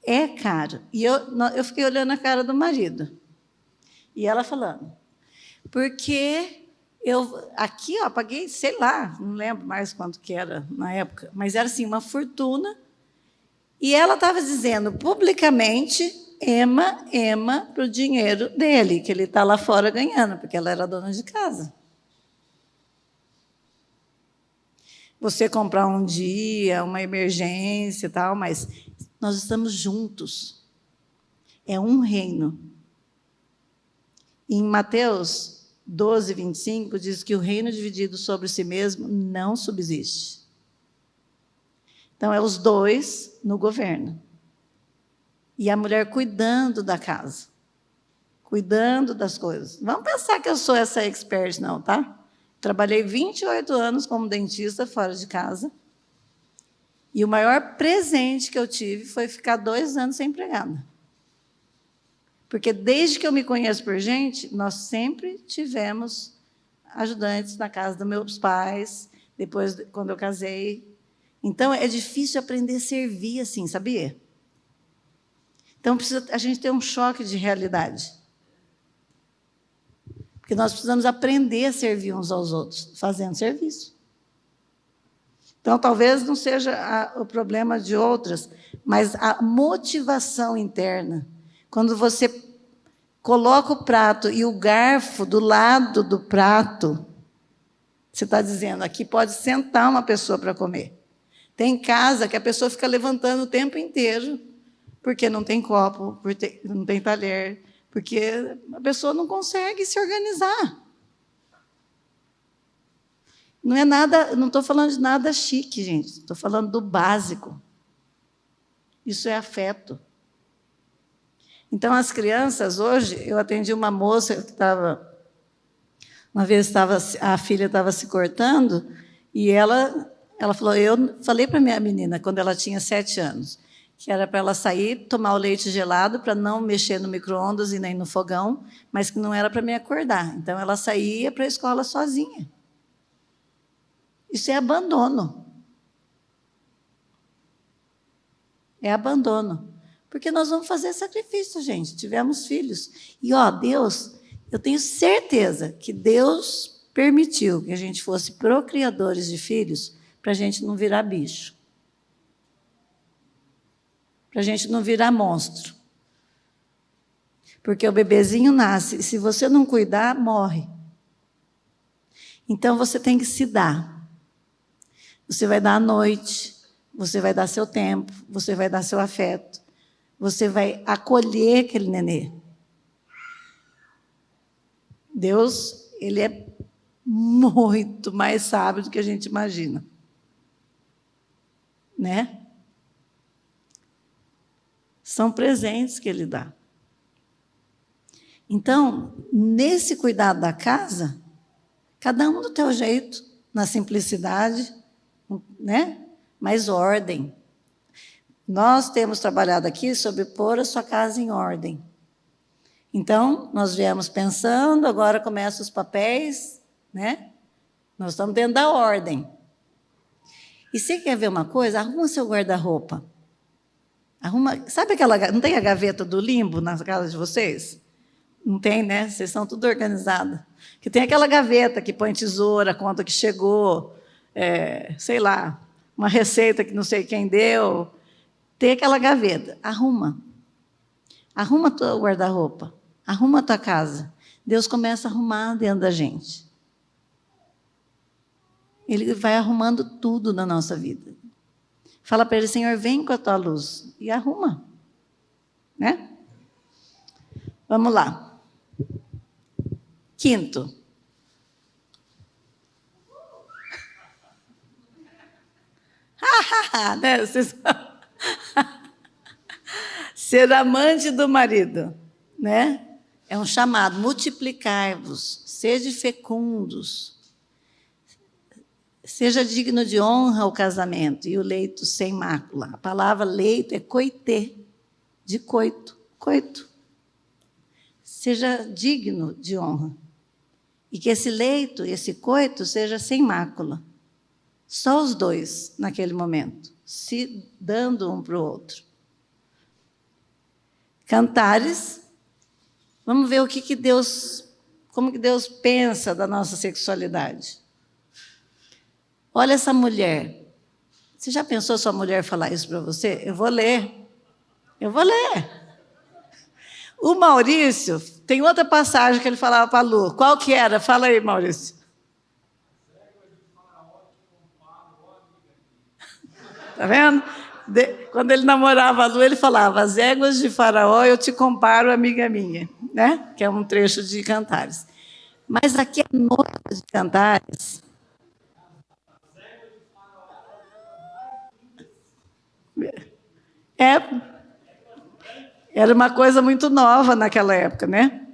É caro. E eu fiquei olhando a cara do marido. E ela falando, porque eu aqui, ó, paguei, sei lá, não lembro mais quanto que era na época, mas era assim, uma fortuna. E ela estava dizendo publicamente, ema para o dinheiro dele, que ele está lá fora ganhando, porque ela era dona de casa. Você comprar um dia, uma emergência e tal, mas nós estamos juntos. É um reino. Em Mateus 12, 25, diz que o reino dividido sobre si mesmo não subsiste. Então, é os dois no governo. E a mulher cuidando da casa. Cuidando das coisas. Não vamos pensar que eu sou essa expert, não, tá? Trabalhei 28 anos como dentista fora de casa. E o maior presente que eu tive foi ficar 2 anos sem empregada. Porque desde que eu me conheço por gente, nós sempre tivemos ajudantes na casa dos meus pais, depois, quando eu casei. Então, é difícil aprender a servir assim, sabia? Então, precisa a gente ter um choque de realidade. Porque nós precisamos aprender a servir uns aos outros, fazendo serviço. Então, talvez não seja o problema de outras, mas a motivação interna. Quando você coloca o prato e o garfo do lado do prato, você está dizendo, aqui pode sentar uma pessoa para comer. Tem casa que a pessoa fica levantando o tempo inteiro, porque não tem copo, porque não tem talher, porque a pessoa não consegue se organizar. Não é nada, não estou falando de nada chique, gente. Estou falando do básico. Isso é afeto. Então, as crianças, hoje, eu atendi uma moça que estava Uma vez a filha estava se cortando e ela falou, eu falei para minha menina, quando ela tinha 7 anos, que era para ela sair, tomar o leite gelado, para não mexer no micro-ondas e nem no fogão, mas que não era para me acordar. Então, ela saía para a escola sozinha. Isso é abandono. É abandono. Porque nós vamos fazer sacrifício, gente. Tivemos filhos. E, Deus, eu tenho certeza que Deus permitiu que a gente fosse procriadores de filhos para a gente não virar bicho. Para a gente não virar monstro. Porque o bebezinho nasce, e se você não cuidar, morre. Então, você tem que se dar. Você vai dar à noite, você vai dar seu tempo, você vai dar seu afeto, você vai acolher aquele nenê. Deus, Ele é muito mais sábio do que a gente imagina. Né? São presentes que Ele dá. Então, nesse cuidado da casa, cada um do teu jeito, na simplicidade, né? Mas ordem. Nós temos trabalhado aqui sobre pôr a sua casa em ordem. Então, nós viemos pensando, agora começam os papéis, né? Nós estamos dentro da ordem. E você quer ver uma coisa? Arruma seu guarda-roupa. Sabe aquela... Não tem a gaveta do limbo na casa de vocês? Não tem, né? Vocês são tudo organizados. Que tem aquela gaveta que põe tesoura, conta que chegou, sei lá, uma receita que não sei quem deu. Tem aquela gaveta. Arruma. Arruma teu guarda-roupa. Arruma a tua casa. Deus começa a arrumar dentro da gente. Ele vai arrumando tudo na nossa vida. Fala para Ele, Senhor, vem com a tua luz. E arruma. Né? Vamos lá. 5º. Né? Ser amante do marido, né? É um chamado, multiplicai-vos, sede fecundos, seja digno de honra o casamento e o leito sem mácula. A palavra leito é coité, de coito, coito. Seja digno de honra. E que esse leito, esse coito, seja sem mácula. Só os dois, naquele momento, se dando um para o outro. Cantares. Vamos ver como que Deus pensa da nossa sexualidade. Olha essa mulher. Você já pensou sua mulher falar isso para você? Eu vou ler. O Maurício, tem outra passagem que ele falava para a Lu. Qual que era? Fala aí, Maurício. Está vendo? Quando ele namorava a Lu, ele falava, as éguas de Faraó eu te comparo, amiga minha. Né? Que é um trecho de Cantares. Mas aqui a nota de Cantares... Era uma coisa muito nova naquela época, né?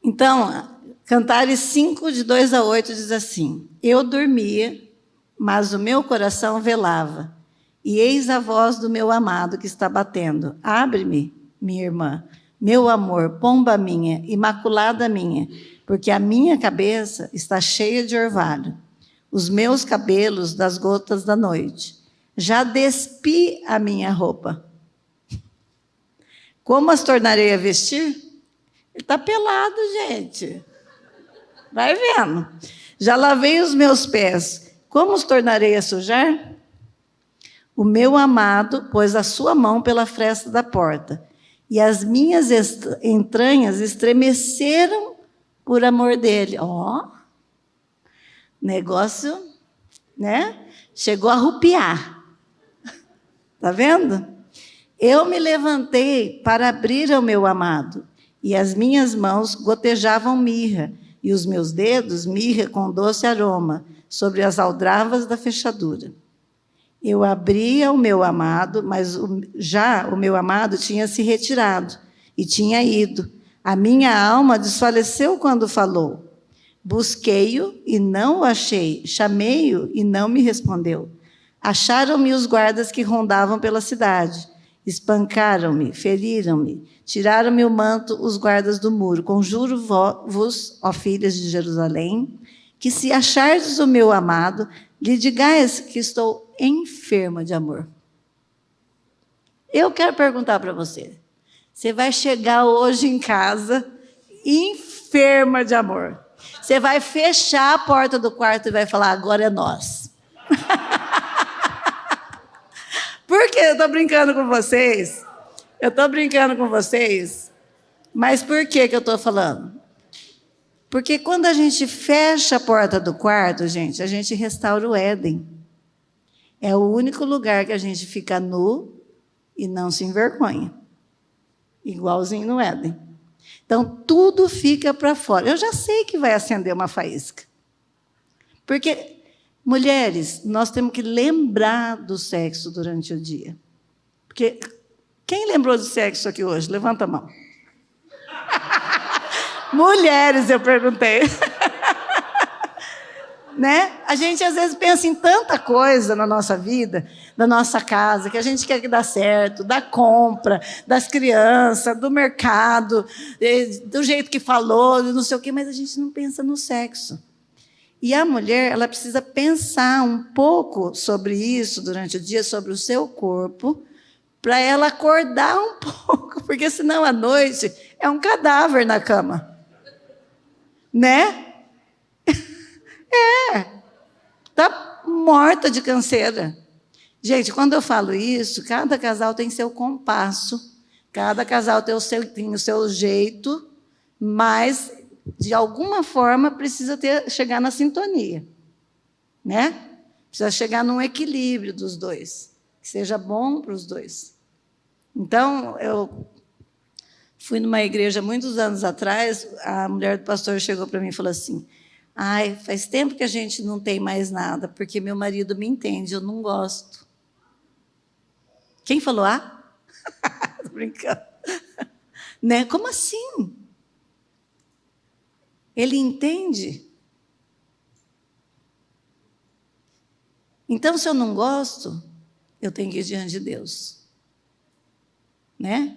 Então, Cantares 5, de 2 a 8, diz assim, eu dormia, mas o meu coração velava, e eis a voz do meu amado que está batendo. Abre-me, minha irmã, meu amor, pomba minha, imaculada minha, porque a minha cabeça está cheia de orvalho, os meus cabelos das gotas da noite. Já despi a minha roupa. Como as tornarei a vestir? Ele está pelado, gente. Vai vendo. Já lavei os meus pés. Como os tornarei a sujar? O meu amado pôs a sua mão pela fresta da porta, e as minhas entranhas estremeceram por amor dele. Negócio, né? Chegou a arrupiar. Está vendo? Eu me levantei para abrir ao meu amado, e as minhas mãos gotejavam mirra, e os meus dedos mirra com doce aroma, sobre as aldravas da fechadura. Eu abri ao meu amado, mas já o meu amado tinha se retirado, e tinha ido. A minha alma desfaleceu quando falou. Busquei-o e não o achei, chamei-o e não me respondeu. Acharam-me os guardas que rondavam pela cidade. Espancaram-me, feriram-me, tiraram-me o manto os guardas do muro. Conjuro-vos, ó filhas de Jerusalém, que se achardes o meu amado, lhe digais que estou enferma de amor. Eu quero perguntar para você. Você vai chegar hoje em casa enferma de amor. Você vai fechar a porta do quarto e vai falar, agora é nós. Por que eu estou brincando com vocês? Eu estou brincando com vocês, mas por que eu estou falando? Porque quando a gente fecha a porta do quarto, gente, a gente restaura o Éden. É o único lugar que a gente fica nu e não se envergonha. Igualzinho no Éden. Então, tudo fica para fora. Eu já sei que vai acender uma faísca. Porque, mulheres, nós temos que lembrar do sexo durante o dia. Porque, quem lembrou do sexo aqui hoje? Levanta a mão. Mulheres, eu perguntei. Né? A gente, às vezes, pensa em tanta coisa na nossa vida, da nossa casa, que a gente quer que dê certo, da compra, das crianças, do mercado, do jeito que falou, não sei o quê, mas a gente não pensa no sexo. E a mulher, ela precisa pensar um pouco sobre isso durante o dia, sobre o seu corpo, para ela acordar um pouco, porque senão à noite é um cadáver na cama. Né? Está morta de canseira. Gente, quando eu falo isso, cada casal tem seu compasso, cada casal tem o seu jeito, mas, de alguma forma, precisa chegar na sintonia. Né? Precisa chegar num equilíbrio dos dois, que seja bom para os dois. Então, eu fui numa igreja muitos anos atrás, a mulher do pastor chegou para mim e falou assim, ai, faz tempo que a gente não tem mais nada, porque meu marido me entende, eu não gosto. Quem falou ah? Tô brincando. Né? Como assim? Ele entende? Então, se eu não gosto, eu tenho que ir diante de Deus. Né?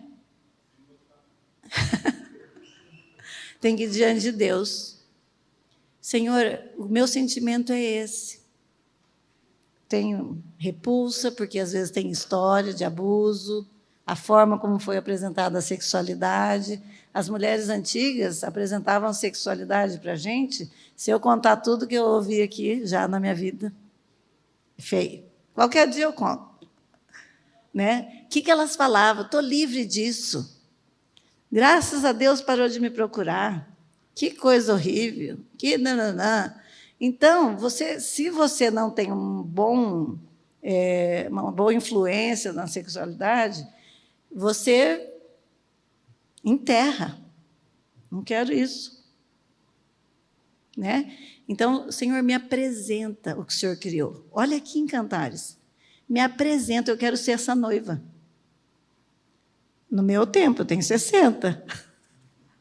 Tem que ir diante de Deus. Senhor, o meu sentimento é esse. Tenho repulsa, porque às vezes tem história de abuso, a forma como foi apresentada a sexualidade. As mulheres antigas apresentavam a sexualidade para a gente, se eu contar tudo que eu ouvi aqui já na minha vida. Feio. Qualquer dia eu conto. Né? O que elas falavam? Estou livre disso. Graças a Deus parou de me procurar. Que coisa horrível. Que nananã. Então, se você não tem uma boa influência na sexualidade, você enterra. Não quero isso. Né? Então, o Senhor me apresenta o que o Senhor criou. Olha aqui em Cantares. Me apresenta, eu quero ser essa noiva. No meu tempo, eu tenho 60.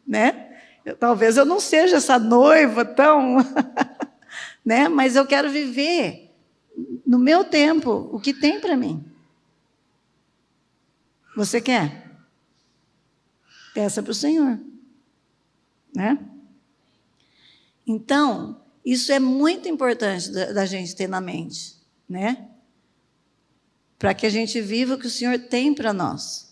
Né? Talvez eu não seja essa noiva tão... né? Mas eu quero viver, no meu tempo, o que tem para mim. Você quer? Peça para o Senhor. Né? Então, isso é muito importante da gente ter na mente. Né? Para que a gente viva o que o Senhor tem para nós.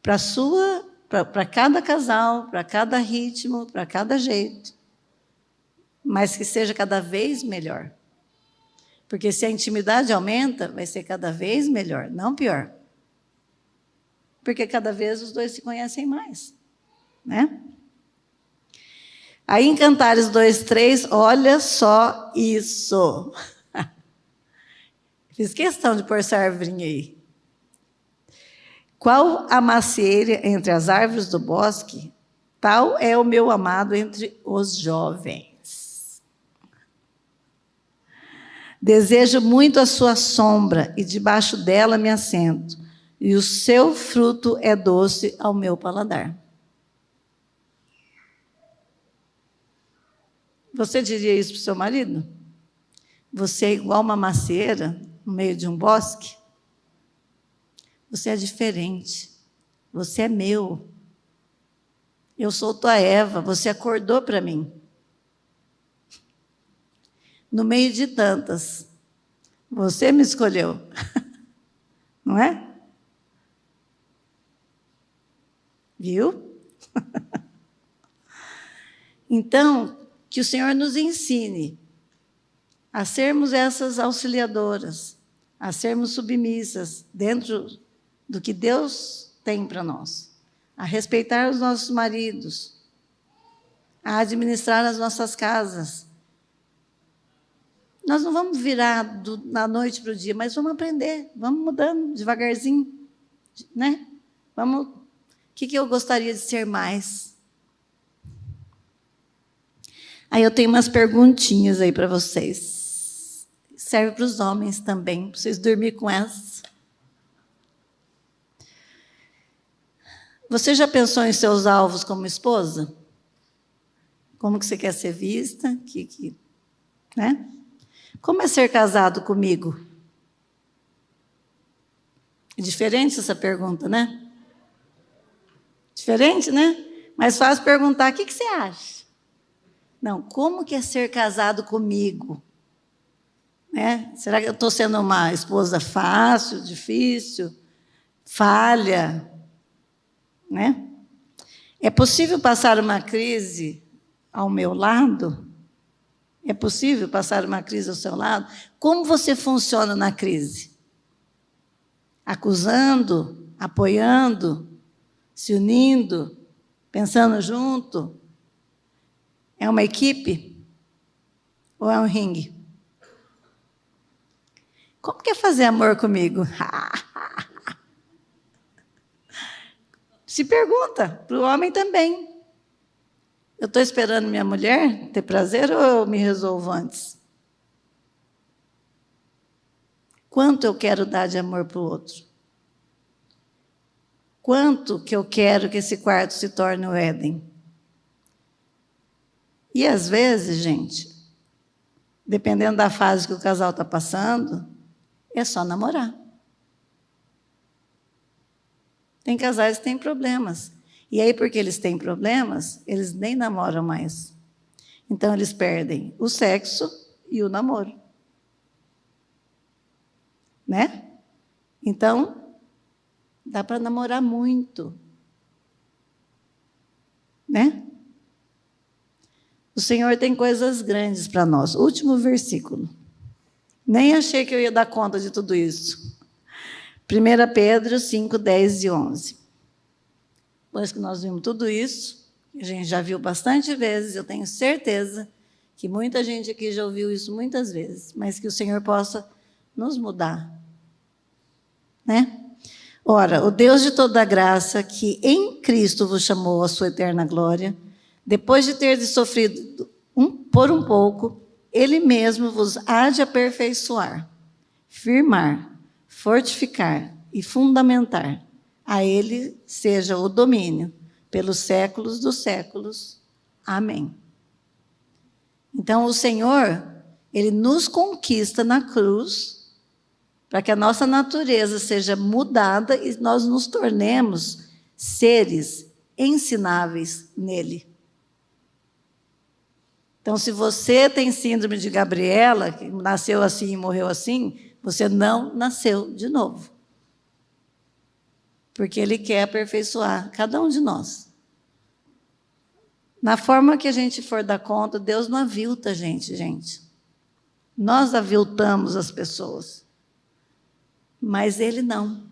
Para cada casal, para cada ritmo, para cada jeito. Mas que seja cada vez melhor. Porque se a intimidade aumenta, vai ser cada vez melhor, não pior. Porque cada vez os dois se conhecem mais. Né? Aí em Cantares 2:3, olha só isso. Fiz questão de pôr essa arvorinha aí. Qual a macieira entre as árvores do bosque, tal é o meu amado entre os jovens. Desejo muito a sua sombra, e debaixo dela me assento, e o seu fruto é doce ao meu paladar. Você diria isso para o seu marido? Você é igual uma macieira no meio de um bosque? Você é diferente. Você é meu. Eu sou tua Eva. Você acordou para mim. No meio de tantas, você me escolheu. Não é? Viu? Então, que o Senhor nos ensine a sermos essas auxiliadoras, a sermos submissas dentro do que Deus tem para nós, a respeitar os nossos maridos, a administrar as nossas casas. Nós não vamos virar da noite para o dia, mas vamos aprender, vamos mudando devagarzinho, né? Vamos. O que eu gostaria de ser mais? Aí eu tenho umas perguntinhas aí para vocês. Serve para os homens também, para vocês dormirem com elas. Você já pensou em seus alvos como esposa? Como que você quer ser vista? Né? Como é ser casado comigo? É diferente essa pergunta, né? Diferente, né? Mais fácil perguntar, o que você acha? Não, como que é ser casado comigo? Né? Será que eu estou sendo uma esposa fácil, difícil, falha? Né? É possível passar uma crise ao meu lado? É possível passar uma crise ao seu lado? Como você funciona na crise? Acusando, apoiando, se unindo, pensando junto? É uma equipe? Ou é um ringue? Como que é fazer amor comigo? Se pergunta, para o homem também. Eu estou esperando minha mulher ter prazer ou eu me resolvo antes? Quanto eu quero dar de amor para o outro? Quanto que eu quero que esse quarto se torne o Éden? E às vezes, gente, dependendo da fase que o casal está passando, é só namorar. Tem casais que têm problemas. E aí, porque eles têm problemas, eles nem namoram mais. Então, eles perdem o sexo e o namoro. Né? Então, dá para namorar muito. Né? O Senhor tem coisas grandes para nós. Último versículo. Nem achei que eu ia dar conta de tudo isso. 1 Pedro 5, 10 e 11. Depois que nós vimos tudo isso, a gente já viu bastante vezes, eu tenho certeza que muita gente aqui já ouviu isso muitas vezes, mas que o Senhor possa nos mudar. Né? Ora, o Deus de toda graça, que em Cristo vos chamou à sua eterna glória, depois de ter sofrido por um pouco, Ele mesmo vos há de aperfeiçoar, firmar, fortificar e fundamentar. A Ele seja o domínio pelos séculos dos séculos. Amém. Então, o Senhor, Ele nos conquista na cruz para que a nossa natureza seja mudada e nós nos tornemos seres ensináveis nele. Então, se você tem síndrome de Gabriela, que nasceu assim e morreu assim, você não nasceu de novo. Porque Ele quer aperfeiçoar cada um de nós. Na forma que a gente for dar conta, Deus não avilta a gente. Nós aviltamos as pessoas. Mas Ele não.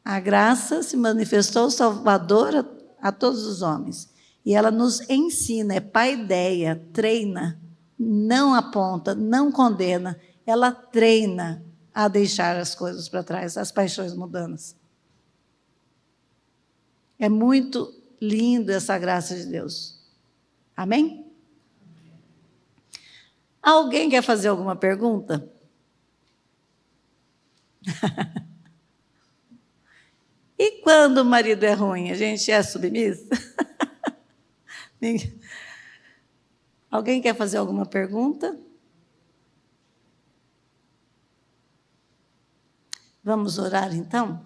A graça se manifestou salvadora a todos os homens. E ela nos ensina, é paideia, treina, não aponta, não condena, ela treina a deixar as coisas para trás, as paixões mundanas. É muito lindo essa graça de Deus. Amém? Alguém quer fazer alguma pergunta? E quando o marido é ruim, a gente é submissa? Alguém quer fazer alguma pergunta? Vamos orar, então?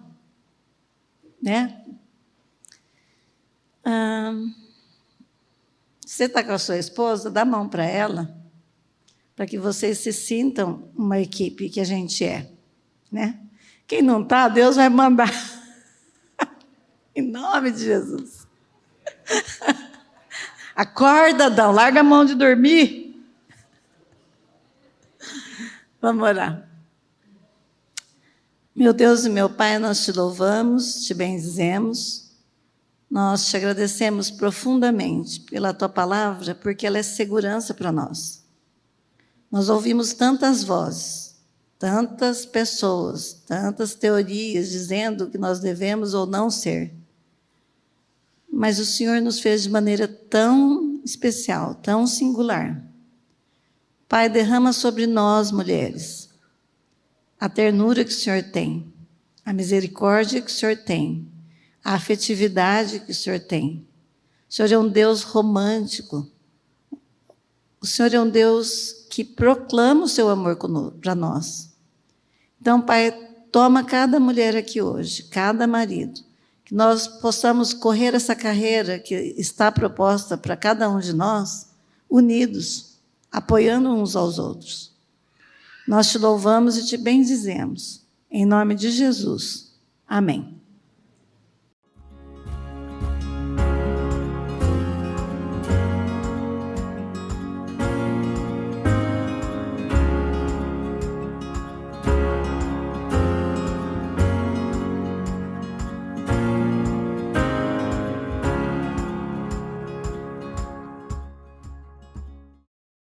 Né? Você está com a sua esposa? Dá a mão para ela, para que vocês se sintam uma equipe que a gente é. Né? Quem não está, Deus vai mandar. Em nome de Jesus. Acorda, Adão, larga a mão de dormir. Vamos orar. Meu Deus e meu Pai, nós te louvamos, te bendizemos. Nós te agradecemos profundamente pela tua palavra, porque ela é segurança para nós. Nós ouvimos tantas vozes, tantas pessoas, tantas teorias dizendo que nós devemos ou não ser. Mas o Senhor nos fez de maneira tão especial, tão singular. Pai, derrama sobre nós, mulheres, a ternura que o Senhor tem, a misericórdia que o Senhor tem, a afetividade que o Senhor tem. O Senhor é um Deus romântico. O Senhor é um Deus que proclama o seu amor para nós. Então, Pai, toma cada mulher aqui hoje, cada marido, que nós possamos correr essa carreira que está proposta para cada um de nós, unidos, apoiando uns aos outros. Nós te louvamos e te bendizemos. Em nome de Jesus. Amém.